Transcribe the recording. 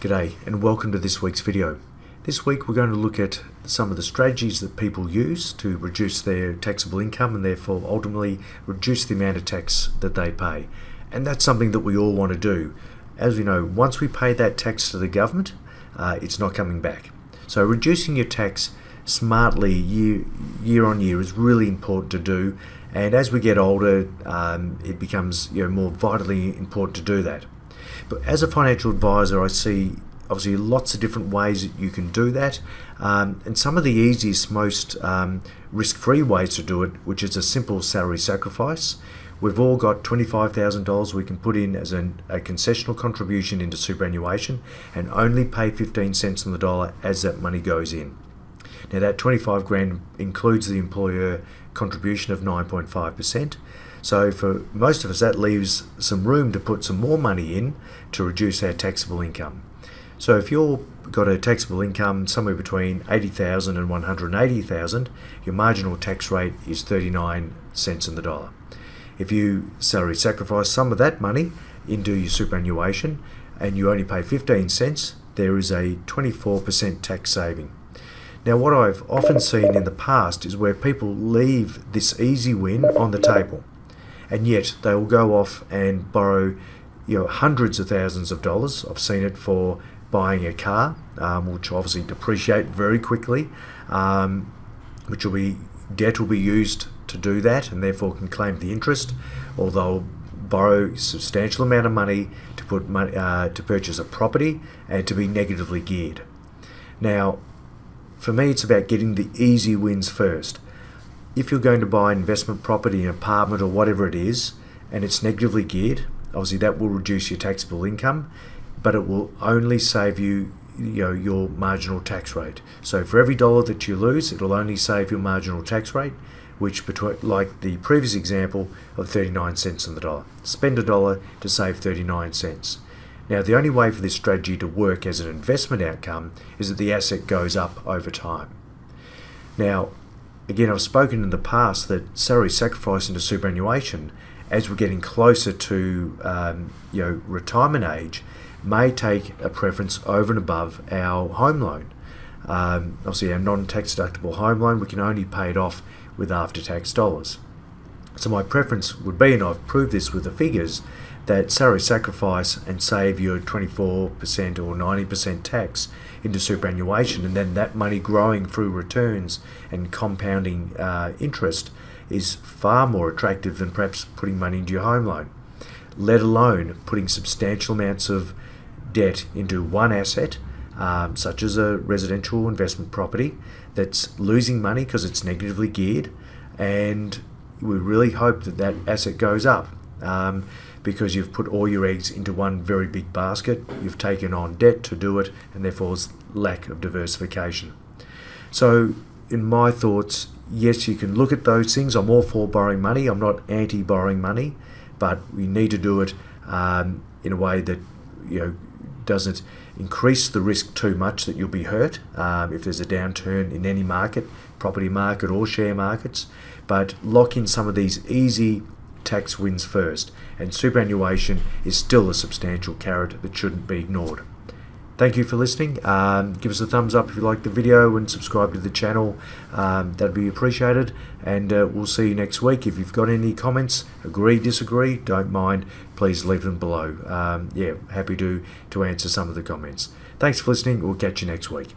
G'day and welcome to this week's video. This week we're going to look at some of the strategies that people use to reduce their taxable income and therefore ultimately reduce the amount of tax that they pay. And that's something that we all want to do. As we know, once we pay that tax to the government, it's not coming back. So reducing your tax smartly year on year is really important to do, and as we get older it becomes more vitally important to do that. But as a financial advisor, I see obviously lots of different ways that you can do that, and some of the easiest, most risk-free ways to do it, which is a simple salary sacrifice. We've all got $25,000 we can put in as a concessional contribution into superannuation and only pay 15 cents on the dollar as that money goes in. Now that 25 grand includes the employer contribution of 9.5%. So for most of us that leaves some room to put some more money in to reduce our taxable income. So if you've got a taxable income somewhere between $80,000 and $180,000, your marginal tax rate is 39 cents on the dollar. If you salary sacrifice some of that money into your superannuation and you only pay 15 cents, there is a 24% tax saving. Now what I've often seen in the past is where people leave this easy win on the table, and yet they will go off and borrow hundreds of thousands of dollars. I've seen it for buying a car, which obviously depreciate very quickly, debt will be used to do that and therefore can claim the interest, or they'll borrow a substantial amount of money to put money to purchase a property and to be negatively geared. Now for me it's about getting the easy wins first. If you're going to buy an investment property, an apartment or whatever it is, and it's negatively geared, obviously that will reduce your taxable income, but it will only save you, your marginal tax rate. So for every dollar that you lose, it will only save your marginal tax rate, which like the previous example of 39 cents on the dollar. Spend a dollar to save 39 cents. Now the only way for this strategy to work as an investment outcome is that the asset goes up over time. Now again, I've spoken in the past that salary sacrifice into superannuation, as we're getting closer to retirement age, may take a preference over and above our home loan. Obviously our non-tax deductible home loan, we can only pay it off with after-tax dollars. So my preference would be, and I've proved this with the figures, that salary sacrifice and save your 24% or 90% tax into superannuation, and then that money growing through returns and compounding interest is far more attractive than perhaps putting money into your home loan, let alone putting substantial amounts of debt into one asset, such as a residential investment property that's losing money because it's negatively geared, and we really hope that that asset goes up. Because you've put all your eggs into one very big basket, you've taken on debt to do it, and therefore there's lack of diversification. So in my thoughts, yes, you can look at those things. I'm all for borrowing money. I'm not anti-borrowing money, but we need to do it in a way that doesn't increase the risk too much that you'll be hurt if there's a downturn in any market, property market or share markets, but lock in some of these easy tax wins first, and superannuation is still a substantial carrot that shouldn't be ignored. Thank you for listening. Give us a thumbs up if you like the video and subscribe to the channel. That'd be appreciated, and we'll see you next week. If you've got any comments, agree, disagree, don't mind, please leave them below. Happy to answer some of the comments. Thanks for listening. We'll catch you next week.